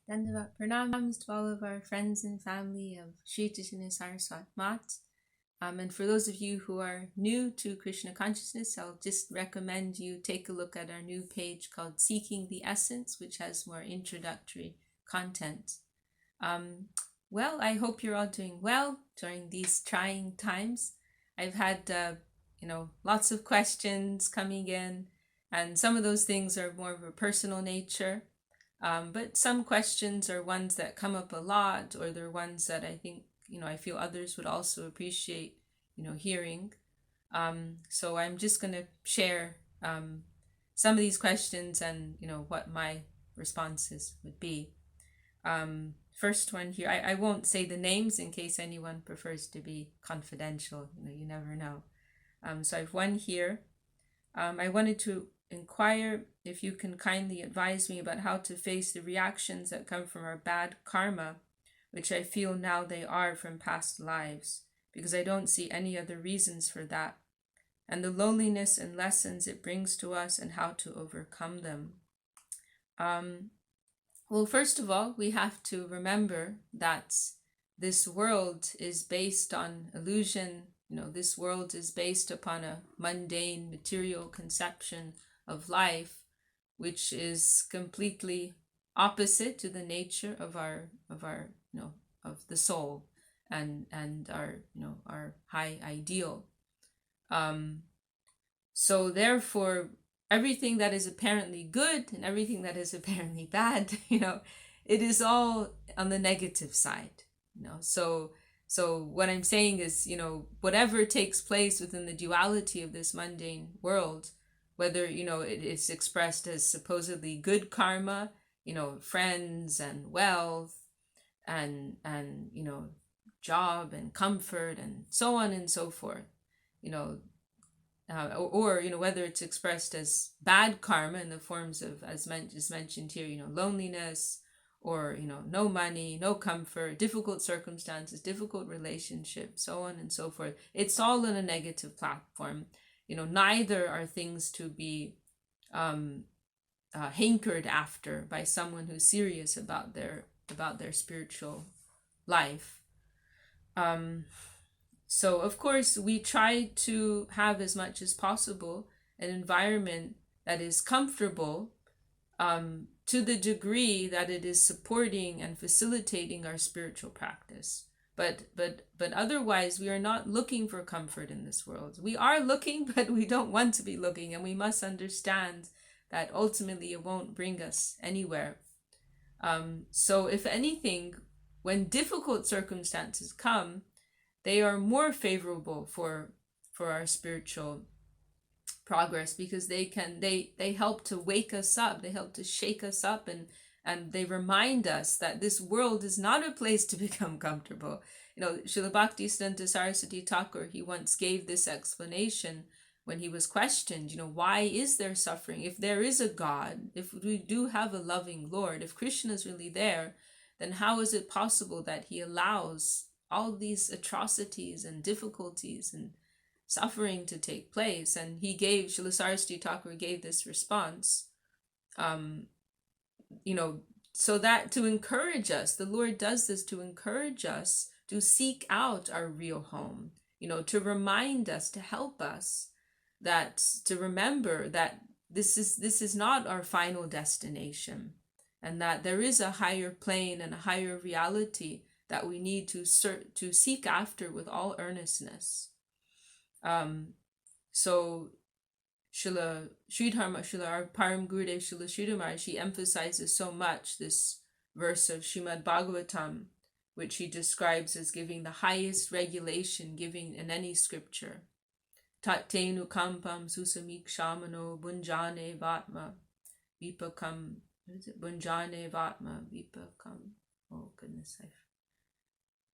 Dandavat pranams to all of our friends and family of Sri Chaitanya Saraswat Mat. And for those of you who are new to Krishna consciousness, I'll just recommend you take a look at our new page called Seeking the Essence, which has more introductory content. Well, I hope you're all doing well during these trying times. I've had, lots of questions coming in, and some of those things are more of a personal nature. But some questions are ones that come up a lot, or they're ones that I think, I feel others would also appreciate, hearing. So I'm just going to share some of these questions and, what my responses would be. First one here, I won't say the names in case anyone prefers to be confidential. You never know. So I have one here. I wanted to inquire if you can kindly advise me about how to face the reactions that come from our bad karma, which I feel now they are from past lives, because I don't see any other reasons for that, and the loneliness and lessons it brings to us and how to overcome them. Well, first of all, we have to remember that this world is based on illusion. This world is based upon a mundane material conception of life, which is completely opposite to the nature of our of the soul and our high ideal. So therefore, everything that is apparently good and everything that is apparently bad, it is all on the negative side. So what I'm saying is, whatever takes place within the duality of this mundane world, whether, it is expressed as supposedly good karma, friends and wealth and job and comfort and so on and so forth, or whether it's expressed as bad karma in the forms of, as mentioned here, loneliness, or no money, no comfort, difficult circumstances, difficult relationships, so on and so forth. It's all in a negative platform. Neither are things to be hankered after by someone who's serious about their spiritual life. So of course we try to have as much as possible an environment that is comfortable, to the degree that it is supporting and facilitating our spiritual practice. But otherwise, we are not looking for comfort in this world. We are looking, but we don't want to be looking, and we must understand that ultimately it won't bring us anywhere. So if anything, when difficult circumstances come, they are more favorable for our spiritual progress, because they help to wake us up, they help to shake us up, and they remind us that this world is not a place to become comfortable. Srila Bhaktisiddhanta Saraswati Thakur, he once gave this explanation when he was questioned, why is there suffering? If there is a God, if we do have a loving Lord, if Krishna is really there, then how is it possible that he allows all these atrocities and difficulties and suffering to take place? And Srila Saraswati Thakur gave this response, so that to encourage us, the Lord does this to encourage us to seek out our real home, to remind us, to help us, that to remember that this is not our final destination, and that there is a higher plane and a higher reality that we need to seek after with all earnestness. So Srila our Param Gurudev Srila Sridhar Maharaj, he emphasizes so much this verse of Srimad Bhagavatam, which he describes as giving the highest regulation given in any scripture. Tattenu kampam susamikshamano bunjane vatma vipakam. Bunjane vatma vipakam. Oh goodness,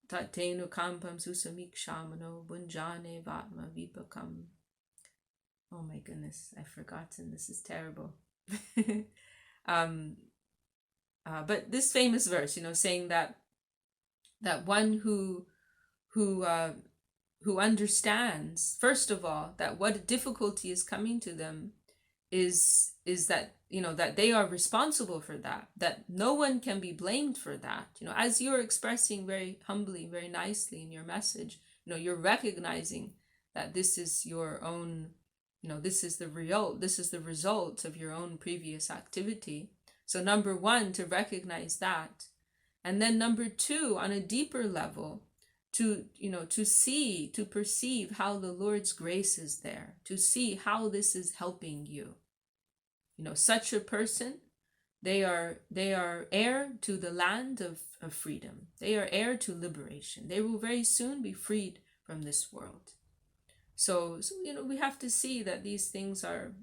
Tattenu kampam susamikshamano bunjane vatma vipakam. Oh my goodness, I've forgotten. This is terrible. But this famous verse, saying that one who understands, first of all, that what difficulty is coming to them is that that they are responsible for that, that no one can be blamed for that. As you're expressing very humbly, very nicely in your message, you're recognizing that this is your own, this is the result of your own previous activity. So number one, to recognize that. And then number two, on a deeper level, to perceive how the Lord's grace is there, to see how this is helping you. Such a person, they are heir to the land of freedom. They are heir to liberation. They will very soon be freed from this world. So we have to see that these things are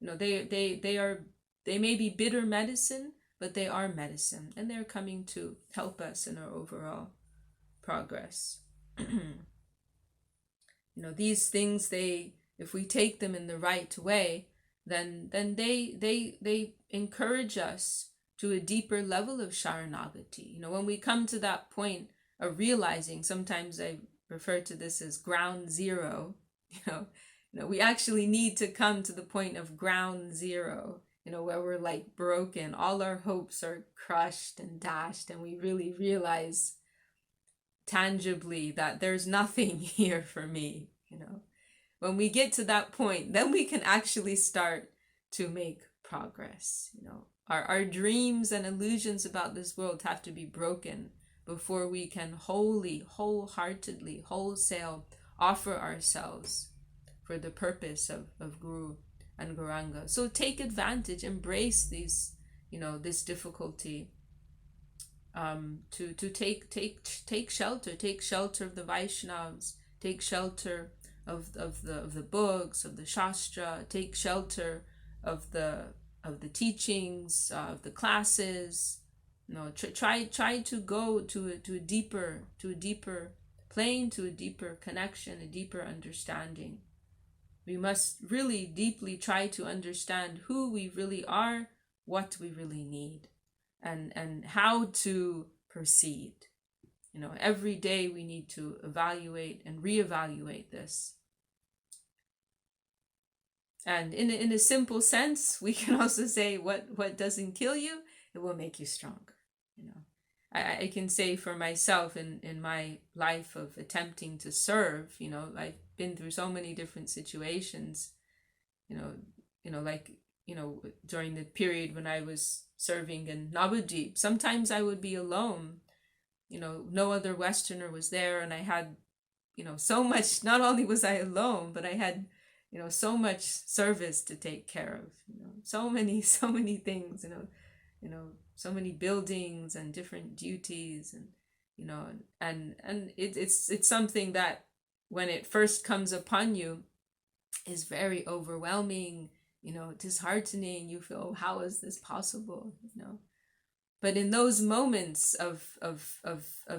they may be bitter medicine, but they are medicine, and they're coming to help us in our overall progress. These things, if we take them in the right way, then they encourage us to a deeper level of Sharanagati. When we come to that point of realizing, sometimes I refer to this as ground zero. We actually need to come to the point of ground zero, where we're like broken, all our hopes are crushed and dashed, and we really realize tangibly that there's nothing here for me. When we get to that point, then we can actually start to make progress. Our dreams and illusions about this world have to be broken before we can wholeheartedly, wholesale offer ourselves for the purpose of Guru and Gauranga. So take advantage, embrace these, this difficulty, to take shelter of the Vaishnavas, take shelter of the books, of the Shastra, take shelter of the teachings, of the classes. Try to go to a deeper plane, to a deeper connection, a deeper understanding. We must really deeply try to understand who we really are, what we really need, and how to proceed. Every day we need to evaluate and reevaluate this. And in a simple sense, we can also say what doesn't kill you, it will make you stronger. I can say for myself in my life of attempting to serve, I've been through so many different situations, during the period when I was serving in Navadvip. Sometimes I would be alone, no other Westerner was there, and I had, so much, not only was I alone, but I had, so much service to take care of, so many things, so many buildings and different duties, and it's something that when it first comes upon you is very overwhelming, disheartening. You feel, oh, how is this possible? But in those moments of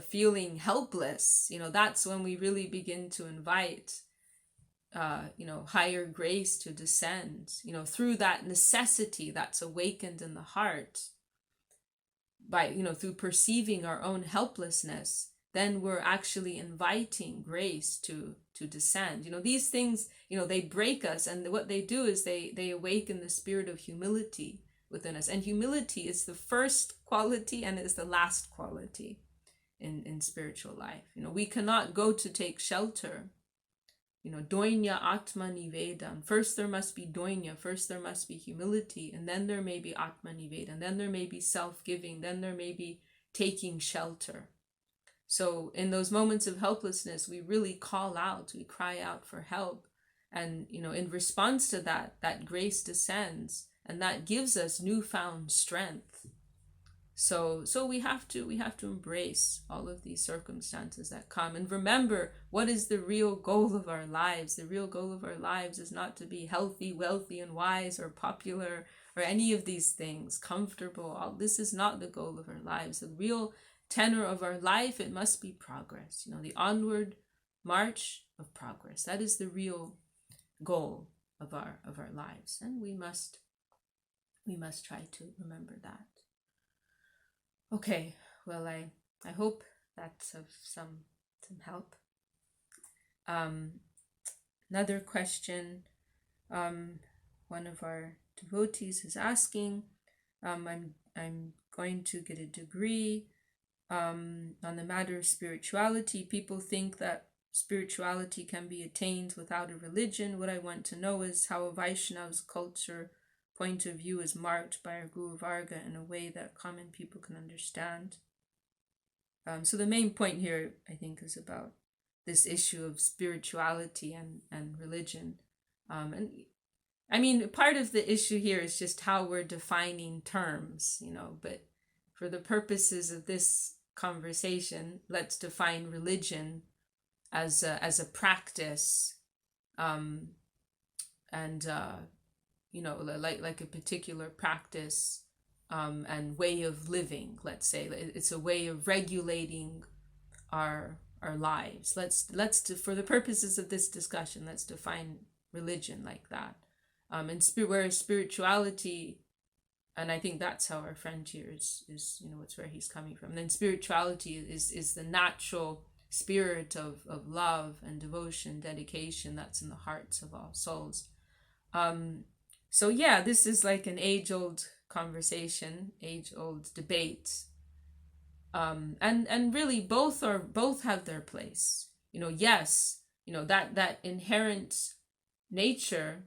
feeling helpless, that's when we really begin to invite higher grace to descend, through that necessity that's awakened in the heart by, through perceiving our own helplessness. Then we're actually inviting grace to descend. These things, they break us, and what they do is they awaken the spirit of humility within us. And humility is the first quality and is the last quality in spiritual life. We cannot go to take shelter. Doinya Atma Nivedam. First there must be doinya, first there must be humility, and then there may be Atma Nivedam, then there may be self-giving, then there may be taking shelter. So in those moments of helplessness, we really call out, we cry out for help. And, in response to that grace descends, and that gives us newfound strength. So we have to embrace all of these circumstances that come, and remember, what is the real goal of our lives? The real goal of our lives is not to be healthy, wealthy, and wise, or popular, or any of these things, comfortable. This is not the goal of our lives. The real tenor of our life, it must be progress. The onward march of progress. That is the real goal of our lives, and we must try to remember that. Okay, well, I hope that's of some help. Another question, one of our devotees is asking. I'm going to get a degree on the matter of spirituality. People think that spirituality can be attained without a religion. What I want to know is how a Vaishnava's culture point of view is marked by our Guru Varga in a way that common people can understand. So the main point here, I think, is about this issue of spirituality and religion. And I mean, part of the issue here is just how we're defining terms, but for the purposes of this conversation, let's define religion as a practice, and like a particular practice, and way of living. Let's say it's a way of regulating our lives. Let's for the purposes of this discussion, let's define religion like that. And whereas spirituality, and I think that's how our friend here is it's where he's coming from. And then spirituality is the natural spirit of love and devotion, dedication that's in the hearts of all souls. So yeah, this is like an age-old conversation, age-old debate. And really both have their place. Yes, that inherent nature,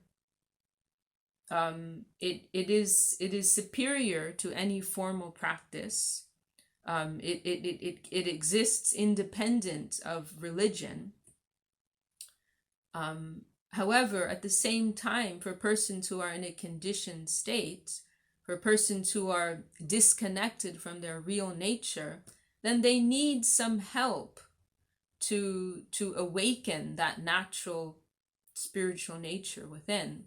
it is superior to any formal practice. It exists independent of religion. However, at the same time, for persons who are in a conditioned state, for persons who are disconnected from their real nature, then they need some help to awaken that natural spiritual nature within.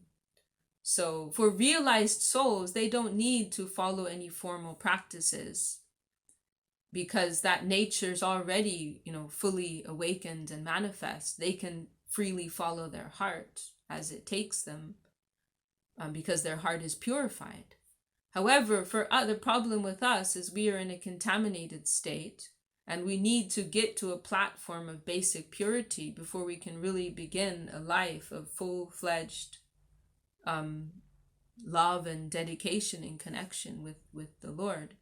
So for realized souls, they don't need to follow any formal practices, because that nature is already, fully awakened and manifest. They can freely follow their heart as it takes them, because their heart is purified. However, the problem with us is we are in a contaminated state, and we need to get to a platform of basic purity before we can really begin a life of full-fledged love and dedication in connection with the Lord.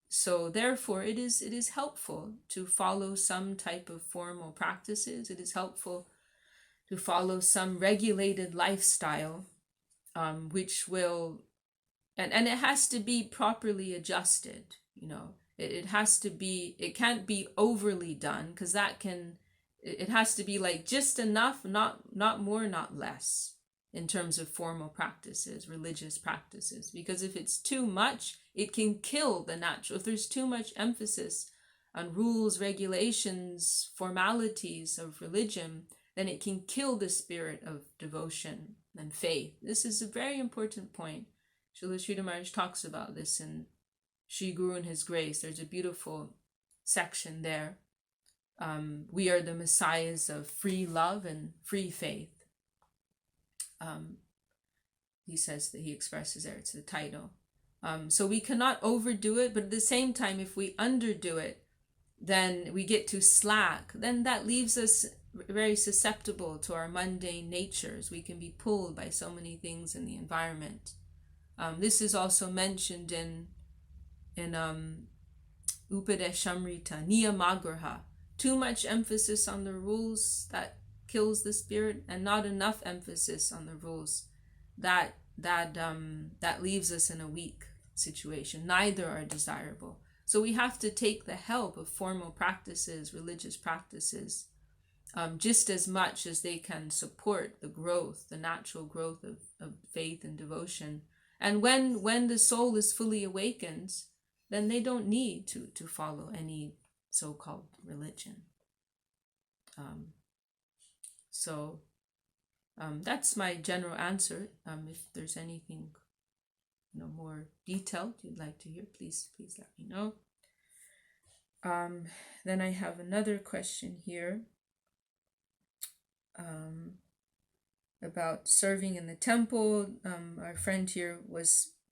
So therefore, it is helpful to follow some type of formal practices. It is helpful to follow some regulated lifestyle, which will, and it has to be properly adjusted. It has to be, it can't be overly done, because it has to be like just enough, not more, not less, in terms of formal practices, religious practices. Because if it's too much, it can kill the natural. If there's too much emphasis on rules, regulations, formalities of religion, then it can kill the spirit of devotion and faith. This is a very important point. Srila Sridhar Maharaj talks about this in Sri Guru and His Grace. There's a beautiful section there. We are the messiahs of free love and free faith. He says that he expresses there, it's the title. So we cannot overdo it, but at the same time, if we underdo it, then we get too slack. Then that leaves us very susceptible to our mundane natures. We can be pulled by so many things in the environment. This is also mentioned in Upadeshamrita, Niyamagraha. Too much emphasis on the rules, that kills the spirit, and not enough emphasis on the rules, that leaves us in a weak situation. Neither are desirable. So we have to take the help of formal practices, religious practices, just as much as they can support the growth, the natural growth of faith and devotion. And when the soul is fully awakened, then they don't need to follow any so-called religion. So that's my general answer. If there's anything more detailed you'd like to hear, please let me know. Then I have another question here about serving in the temple. Our friend here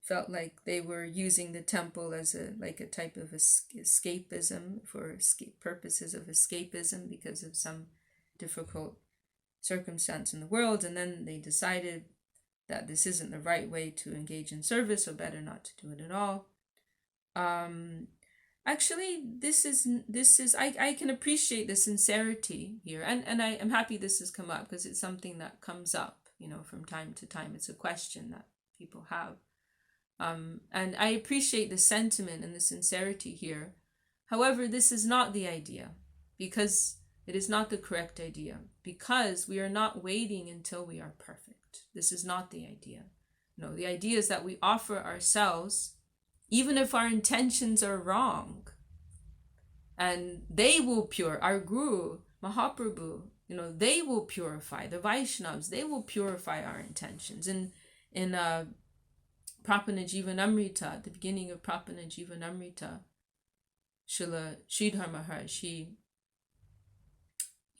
felt like they were using the temple as a type of escapism, for purposes of escapism, because of some difficult circumstance in the world, and then they decided that this isn't the right way to engage in service, so better not to do it at all. Actually, this is I can appreciate the sincerity here, and I am happy this has come up, because it's something that comes up, from time to time. It's a question that people have. And I appreciate the sentiment and the sincerity here. However, this is not the idea, because it is not the correct idea, because we are not waiting until we are perfect. This is not the idea. No, the idea is that we offer ourselves, even if our intentions are wrong, and they will our Guru, Mahaprabhu, they will purify, the Vaishnavas, they will purify our intentions. In Prapana Jivanamrita, at the beginning of Prapana Jivanamrita, Srila Sridhar Maharaj, he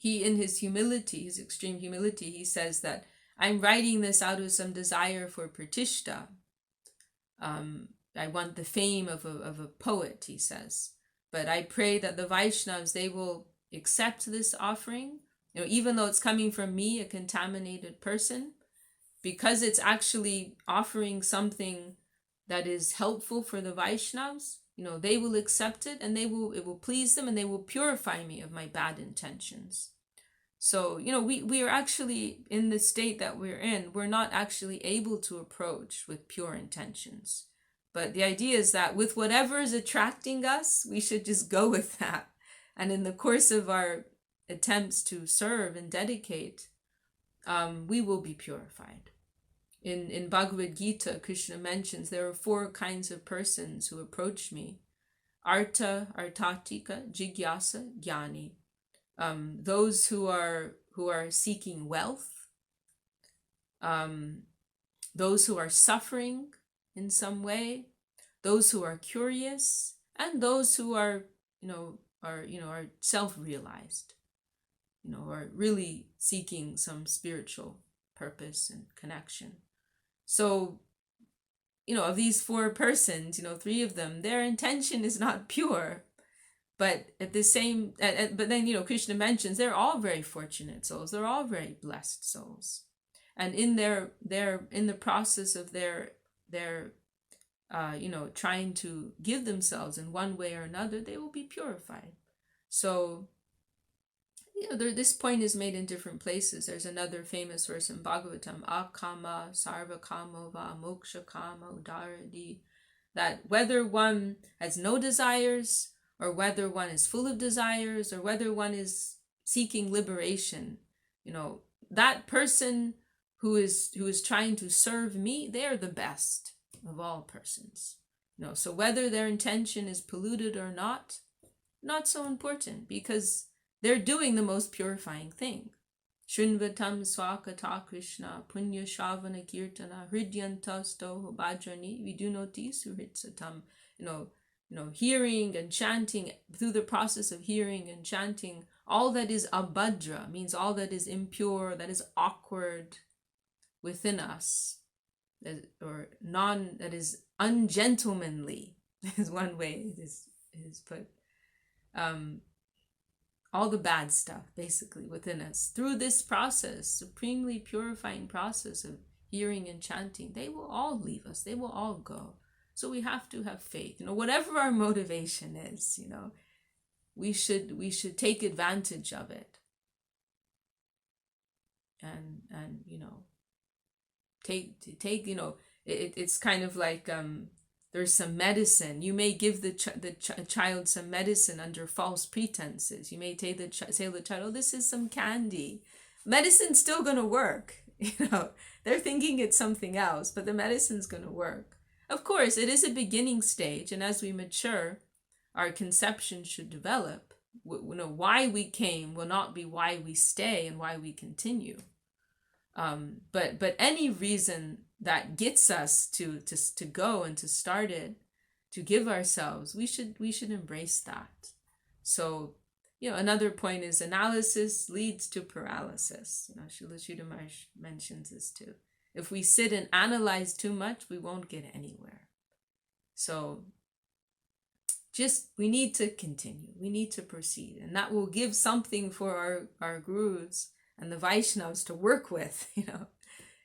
in his humility, his extreme humility, he says that I'm writing this out of some desire for pratishta. I want the fame of a poet, he says. But I pray that the Vaishnavas, they will accept this offering, even though it's coming from me, a contaminated person, because it's actually offering something that is helpful for the Vaishnavas. They will accept it, and it will please them, and they will purify me of my bad intentions. So, we are actually in the state that we're in. We're not actually able to approach with pure intentions. But the idea is that with whatever is attracting us, we should just go with that. And in the course of our attempts to serve and dedicate, we will be purified. In Bhagavad Gita, Krishna mentions there are 4 kinds of persons who approach me. Artha, Artatika, Jigyasa, Jnani. Those who are seeking wealth, those who are suffering in some way, those who are curious, and those who are self-realized, are really seeking some spiritual purpose and connection. So, of these 4 persons, 3 of them, their intention is not pure. But at the same, but then, Krishna mentions they're all very fortunate souls. They're all very blessed souls. And in in the process of their trying to give themselves in one way or another, they will be purified. So, this point is made in different places. There's another famous verse in Bhagavatam, akama sarva kamo va moksha kama udaradi, that whether one has no desires, or whether one is full of desires, or whether one is seeking liberation, that person who is trying to serve me, they are the best of all persons. So whether their intention is polluted or not so important, because they're doing the most purifying thing. Shrinvatam swakata Krishna punya shavana kirtana hridyantasto bhajrani vidunoti suhritsatam. Hearing and chanting, through the process of hearing and chanting, all that is abhadra, means all that is impure, that is awkward within us, that is ungentlemanly, is one way it is put. All the bad stuff, basically, within us, through this process, supremely purifying process of hearing and chanting, they will all leave us. They will all go. So we have to have faith. Whatever our motivation is, we should take advantage of it. And take it's kind of like there's some medicine. You may give the child some medicine under false pretenses. You may say to the child, oh, this is some candy. Medicine's still going to work. They're thinking it's something else, but the medicine's going to work. Of course, it is a beginning stage, and as we mature, our conception should develop. Why we came will not be why we stay and why we continue. But any reason that gets us to go and to start it, to give ourselves, we should embrace that. So, another point is analysis leads to paralysis. Srila Sridhar Maharaj mentions this too. If we sit and analyze too much, we won't get anywhere. So we need to continue. We need to proceed. And that will give something for our gurus and the Vaishnavas to work with,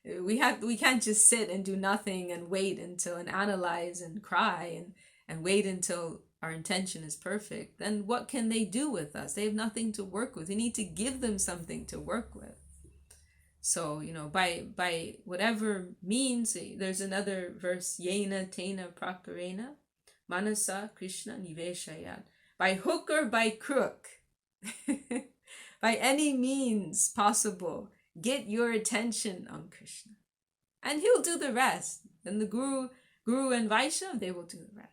We can't just sit and do nothing and wait until and analyze and cry and wait until our intention is perfect. Then what can they do with us? They have nothing to work with. We need to give them something to work with. So, by whatever means, there's another verse, Yena Tena Prakarena, Manasa Krishna Niveshayat. By hook or by crook, by any means possible, get your attention on Krishna. And he'll do the rest. And the Guru and Vaishnava, they will do the rest.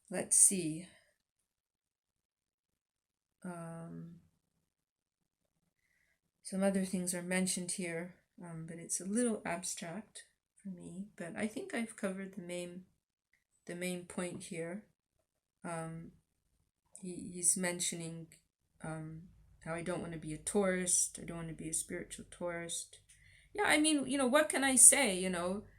Let's see. Some other things are mentioned here, but it's a little abstract for me. But I think I've covered the main point here. He's mentioning how I don't want to be a tourist. I don't want to be a spiritual tourist. Yeah, I mean, what can I say?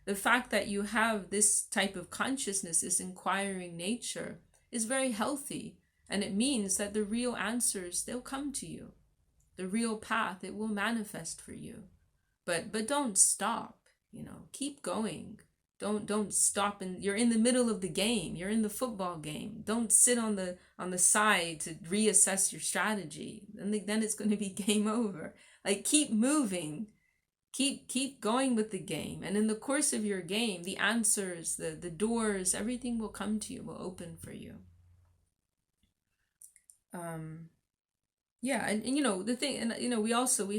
The fact that you have this type of consciousness, this inquiring nature, is very healthy. And it means that the real answers, they'll come to you. The real path, it will manifest for you. But don't stop, keep going. Don't stop, and you're in the middle of the game. You're in the football game. Don't sit on the side to reassess your strategy. And then it's going to be game over. Like, keep moving. Keep going with the game. And in the course of your game, the answers, the doors, everything will come to you, will open for you. Yeah, and the thing, and we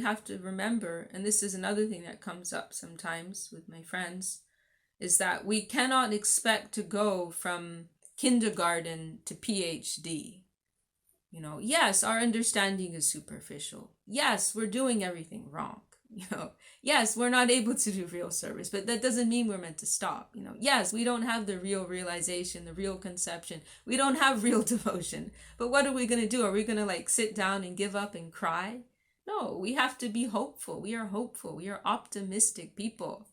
have to remember, and this is another thing that comes up sometimes with my friends, is that we cannot expect to go from kindergarten to PhD. Yes, our understanding is superficial. Yes, we're doing everything wrong. Yes, we're not able to do real service, but that doesn't mean we're meant to stop. Yes, we don't have the real realization, the real conception. We don't have real devotion. But what are we going to do? Are we going to sit down and give up and cry? No, we have to be hopeful. We are hopeful. We are optimistic people.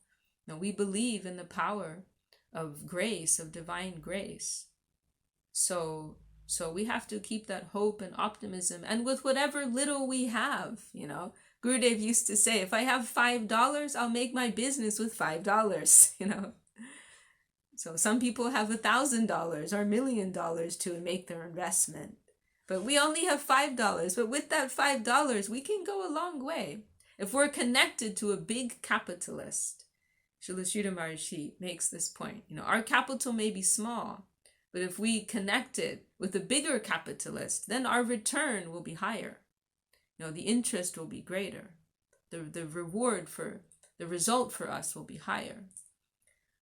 We believe in the power of grace, of divine grace. So we have to keep that hope and optimism. And with whatever little we have, Gurudev used to say, if I have $5, I'll make my business with $5, So some people have $1,000 or $1 million to make their investment. But we only have $5. But with that $5, we can go a long way. If we're connected to a big capitalist, Srila Maharishi makes this point. Our capital may be small, but if we connect it with a bigger capitalist, then our return will be higher. The interest will be greater. The reward for the result for us will be higher.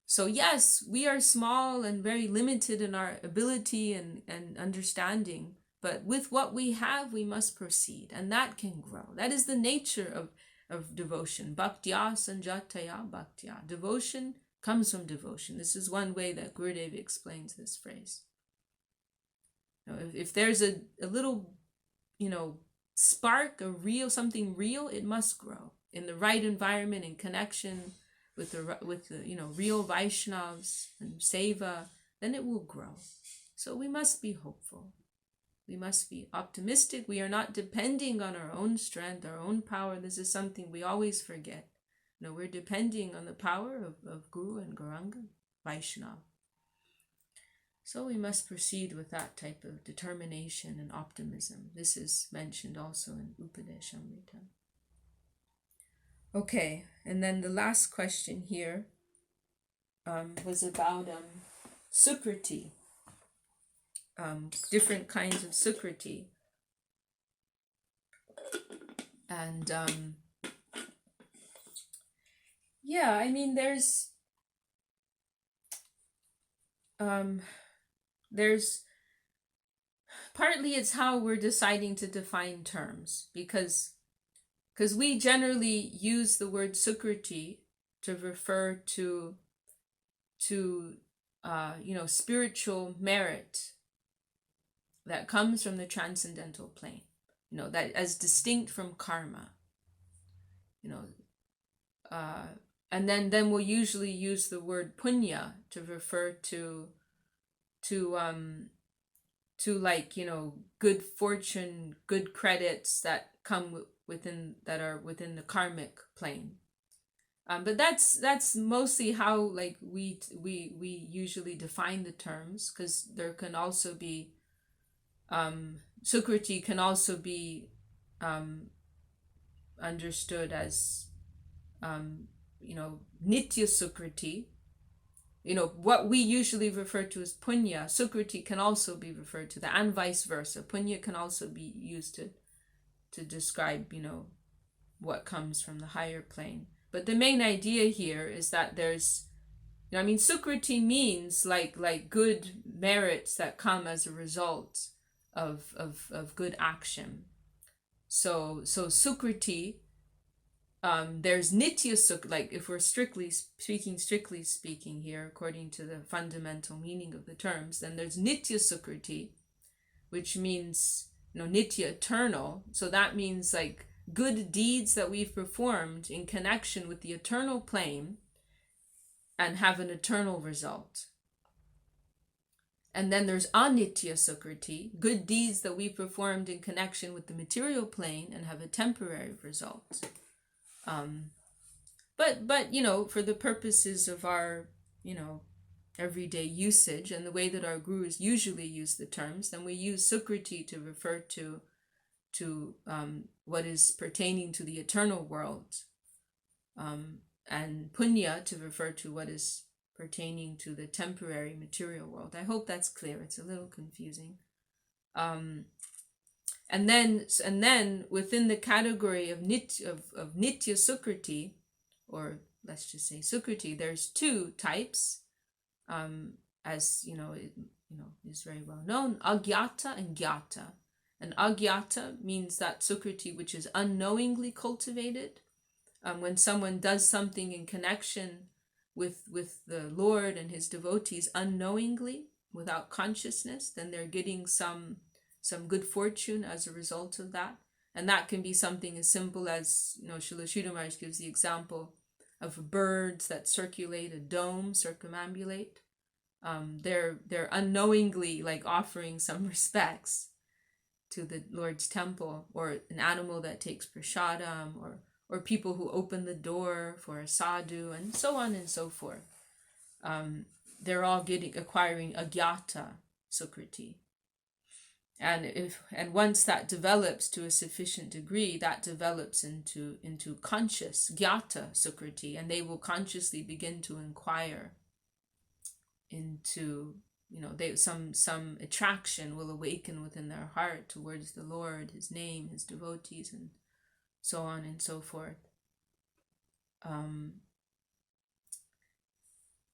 So yes, we are small and very limited in our ability and understanding, but with what we have, we must proceed, and that can grow. That is the nature of devotion. Bhaktya sanjataya bhaktya. Devotion comes from devotion. This is one way that Gurudev explains this phrase. If there's a little, spark, something real, it must grow in the right environment, in connection with the real Vaishnavas and Seva, then it will grow. So we must be hopeful. We must be optimistic. We are not depending on our own strength, our own power. This is something we always forget. We're depending on the power of Guru and Gauranga, Vaishnava. So we must proceed with that type of determination and optimism. This is mentioned also in Upadeshamrita. Okay, and then the last question here was about sukriti, different kinds of sukriti. And there's partly it's how we're deciding to define terms, because we generally use the word sukriti to refer to spiritual merit that comes from the transcendental plane, that as distinct from karma, and then we'll usually use the word punya to refer to like, good fortune, good credits that come within, that are within the karmic plane. But that's mostly how, like, we usually define the terms, because there can also be sukriti can also be understood as nitya sukriti. What we usually refer to as punya, sukriti can also be referred to that, and vice versa. Punya can also be used to describe what comes from the higher plane. But the main idea here is that there's, sukriti means like good merits that come as a result of good action. So sukriti, there's nitya suk, like if we're strictly speaking here, according to the fundamental meaning of the terms, then there's nitya sukriti, which means nitya, eternal. So that means like good deeds that we've performed in connection with the eternal plane and have an eternal result. And then there's anitya sukriti, good deeds that we performed in connection with the material plane and have a temporary result. But for the purposes of our everyday usage and the way that our gurus usually use the terms, then we use sukriti to refer to what is pertaining to the eternal world, and punya to refer to what is pertaining to the temporary material world. I hope that's clear. It's a little confusing. And then within the category of nitya sukriti, or let's just say sukriti, there's two types, as is very well known: agyata and gyata. And agyata means that sukriti which is unknowingly cultivated. When someone does something in connection with the Lord and his devotees unknowingly, without consciousness, then they're getting some good fortune as a result of that. And that can be something as simple as, Srila Sridhar Maharaj gives the example of birds that circulate a dome, circumambulate. They're unknowingly like offering some respects to the Lord's temple, or an animal that takes prasadam, or people who open the door for a sadhu, and so on and so forth. They're all acquiring agyata sukriti. And once that develops to a sufficient degree, that develops into conscious gyata sukriti, and they will consciously begin to inquire into, some attraction will awaken within their heart towards the Lord, his name, his devotees, and so on and so forth.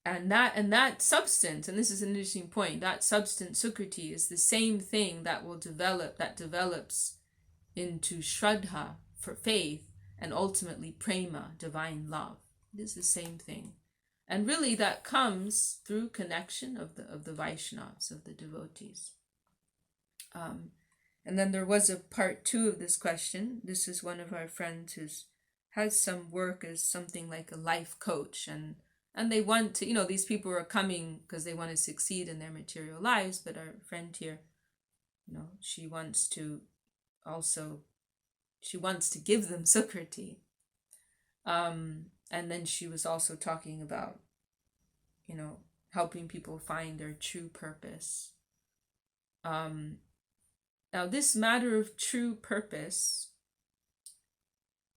And that substance, and this is an interesting point, that substance sukriti is the same thing that develops into shraddha, for faith, and ultimately prema, divine love. It is the same thing. And really that comes through connection of the Vaishnavas, of the devotees. And then there was a part 2 of this question. This is one of our friends who has some work as something like a life coach, and they want to, these people are coming because they want to succeed in their material lives, but our friend here, she wants to give them sukriti. And then she was also talking about, helping people find their true purpose. Now this matter of true purpose,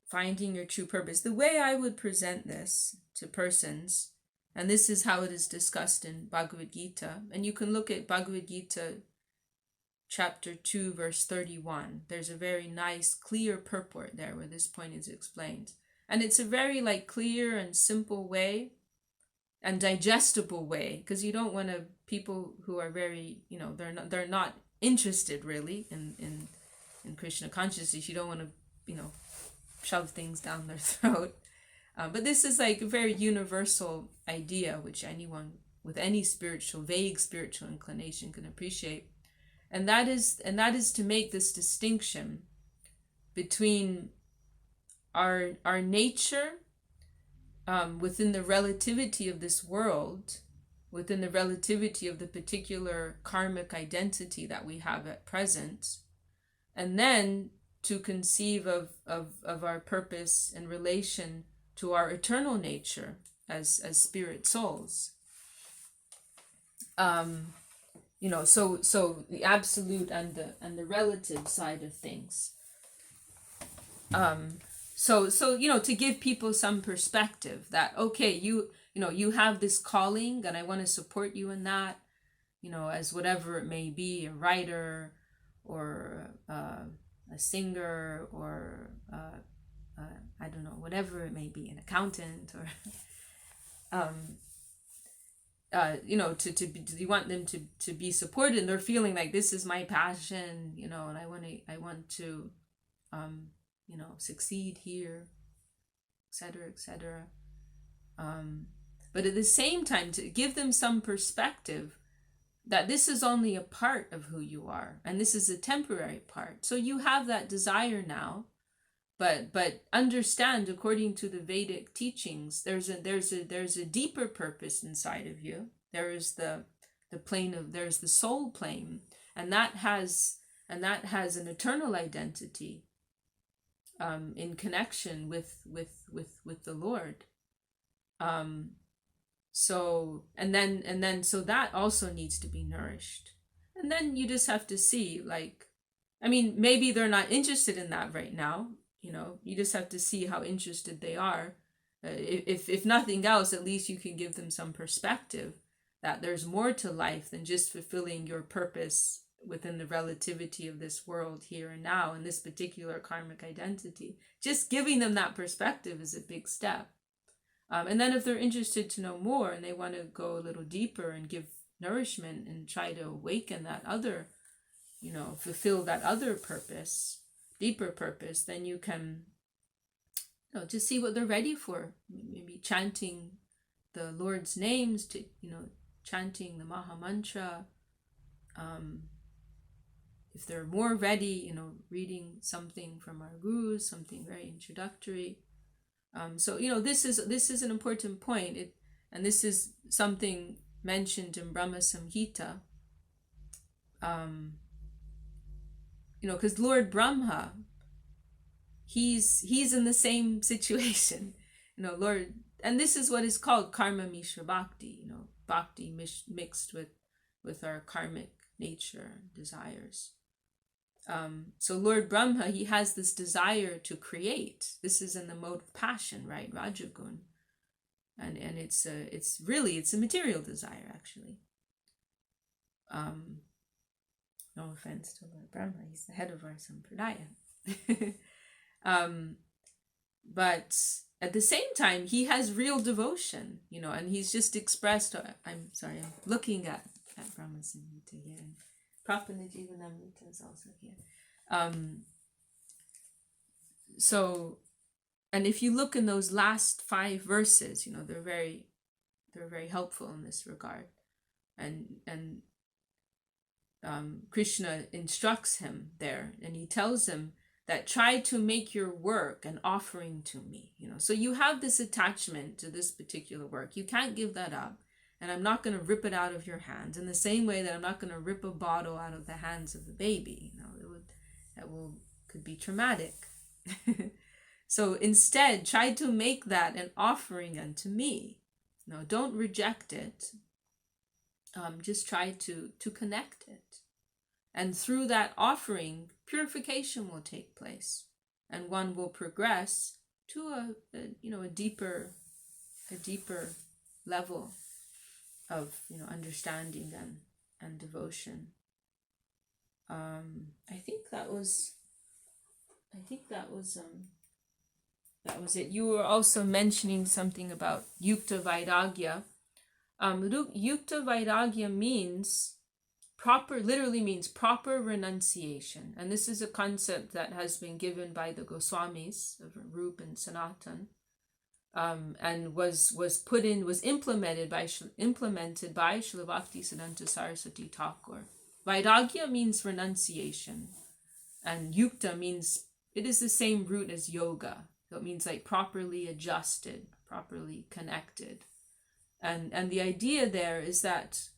finding your true purpose, the way I would present this to persons, and this is how it is discussed in Bhagavad Gita, and you can look at Bhagavad Gita chapter 2 verse 31. There's a very nice clear purport there where this point is explained, and it's a very clear and simple way and digestible way, because you don't want people who are very, they're not interested really in Krishna consciousness. You don't want to shove things down their throat. But this is a very universal idea which anyone with any vague spiritual inclination can appreciate. And that is to make this distinction between our nature within the relativity of this world, within the relativity of the particular karmic identity that we have at present, and then to conceive of our purpose in relation to our eternal nature as spirit souls. So the absolute and the relative side of things. So to give people some perspective that, okay, you have this calling, and I want to support you in that, as whatever it may be, a writer or a singer, or I don't know, whatever it may be, an accountant, or you want them to be supported, and they're feeling like, this is my passion, and I want to succeed here, etc., etc. But at the same time, to give them some perspective that this is only a part of who you are, and this is a temporary part. So you have that desire now, but understand, according to the Vedic teachings, there's a deeper purpose inside of you. There is the plane of, there's the soul plane, and that has an eternal identity in connection with the Lord. So that also needs to be nourished. And then you just have to see, like, maybe they're not interested in that right now. You just have to see how interested they are. If nothing else, at least you can give them some perspective that there's more to life than just fulfilling your purpose within the relativity of this world here and now in this particular karmic identity. Just giving them that perspective is a big step. And then if they're interested to know more and they want to go a little deeper and give nourishment and try to awaken that other, fulfill that other purpose, deeper purpose, then you can just see what they're ready for. Maybe chanting the Lord's names, to chanting the Maha Mantra. If they're more ready, reading something from our gurus, something very introductory. So this is an important point, and this is something mentioned in Brahma Samhita. Because Lord Brahma, he's in the same situation, Lord, and this is what is called karma mishra bhakti, bhakti mixed with our karmic nature and desires. So Lord Brahma, he has this desire to create. This is in the mode of passion, right? Rajagun. And it's a material desire, actually. No offense to Lord Brahma, he's the head of our sampradaya. But at the same time, he has real devotion, and he's just expressed, I'm looking at Brahma Samhita here. Prapana Jivanamrita is also here. So, and if you look in those last 5 verses, they're very helpful in this regard. And Krishna instructs him there, and he tells him that try to make your work an offering to me. So you have this attachment to this particular work. You can't give that up. And I'm not going to rip it out of your hands in the same way that I'm not going to rip a bottle out of the hands of the baby. Could be traumatic. So instead, try to make that an offering unto me. Don't reject it. Just try to connect it. And through that offering, purification will take place, and one will progress to a deeper level of understanding and devotion. I think that was it. You were also mentioning something about yukta vairagya. Yukta vairagya literally means proper renunciation, and this is a concept that has been given by the Goswamis of Rup and Sanatan. And was implemented by Srila Bhaktisiddhanta Saraswati Thakur. Vairagya means renunciation, and yukta means, it is the same root as yoga. So it means like properly adjusted, properly connected. And the idea there is that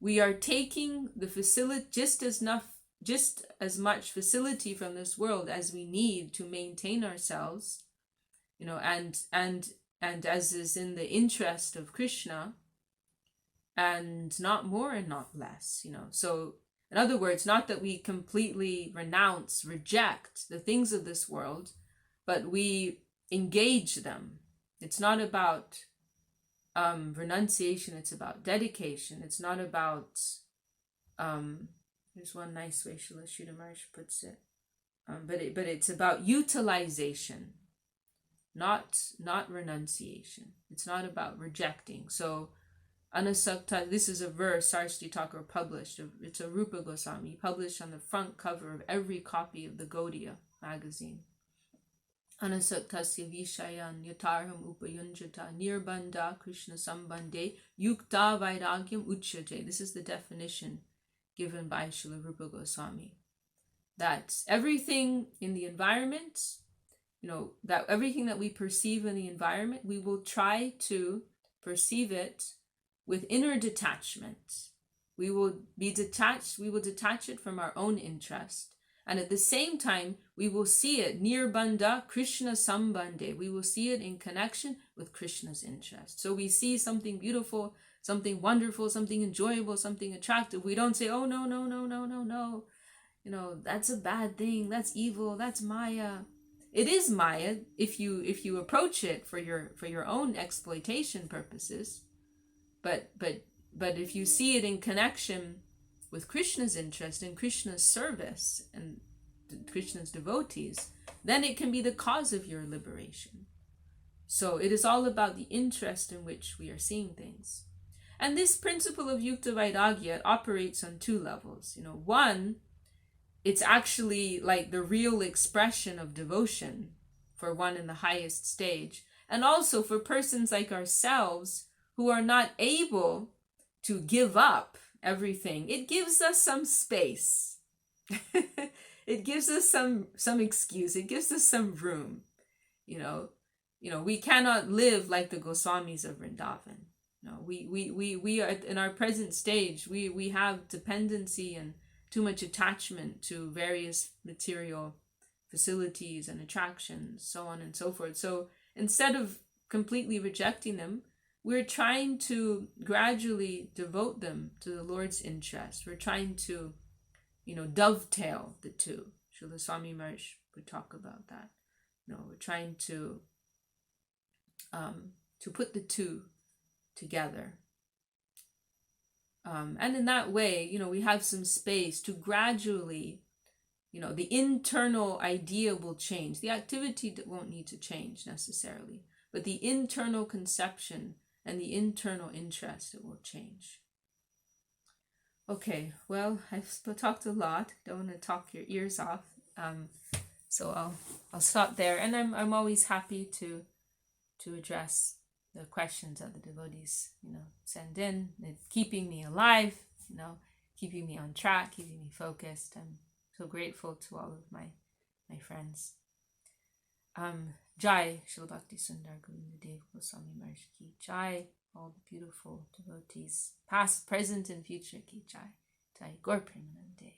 we are taking the facility, just as much facility from this world as we need to maintain ourselves, and as is in the interest of Krishna, and not more and not less, So in other words, not that we completely reject the things of this world, but we engage them. It's not about renunciation, it's about dedication. It's not about, there's one nice way Srila Maharaj puts it, but it's about utilization, not renunciation. It's not about rejecting. So Anasakta, this is a verse Saraswati Thakur published. It's a Rupa Goswami published on the front cover of every copy of the Gaudiya magazine. Anasaktasya vishayan yatarham upayunjata nirbanda Krishna sambande yukta vairagyam uchyate. This is the definition given by Srila Rupa Goswami. That everything in the environment, that everything that we perceive in the environment, we will try to perceive it with inner detachment. We will be detached, we will detach it from our own interest. And at the same time, we will see it nirbanda Krishna sambande. We will see it in connection with Krishna's interest. So we see something beautiful, something wonderful, something enjoyable, something attractive. We don't say, oh, no, no, no, no, no, no. That's a bad thing. That's evil. That's Maya. It is Maya if you approach it for your own exploitation purposes. But if you see it in connection with Krishna's interest and Krishna's service and Krishna's devotees, then it can be the cause of your liberation. So it is all about the interest in which we are seeing things. And this principle of Yukta Vairagya operates on two levels. One, it's actually like the real expression of devotion for one in the highest stage. And also for persons like ourselves who are not able to give up everything. It gives us some space. It gives us some excuse. It gives us some room. We cannot live like the Goswamis of Vrindavan. We are in our present stage. We have dependency and too much attachment to various material facilities and attractions, so on and so forth. So instead of completely rejecting them, we're trying to gradually devote them to the Lord's interest. We're trying to, dovetail the two. Srila Swami Maharaj would talk about that. We're trying to put the two together. And in that way, we have some space to gradually, the internal idea will change. The activity won't need to change necessarily, but the internal conception and the internal interest, it will change. Okay, well, I've talked a lot. Don't want to talk your ears off. So I'll stop there, and I'm always happy to address the questions that the devotees send in. It's keeping me alive, keeping me on track, keeping me focused. I'm so grateful to all of my friends. Jai Srila Bhakti Sundar Gurudev Goswami Maharaj Ki Jai. All the beautiful devotees, past, present, and future Ki Jai. Jai Gaur Premanande.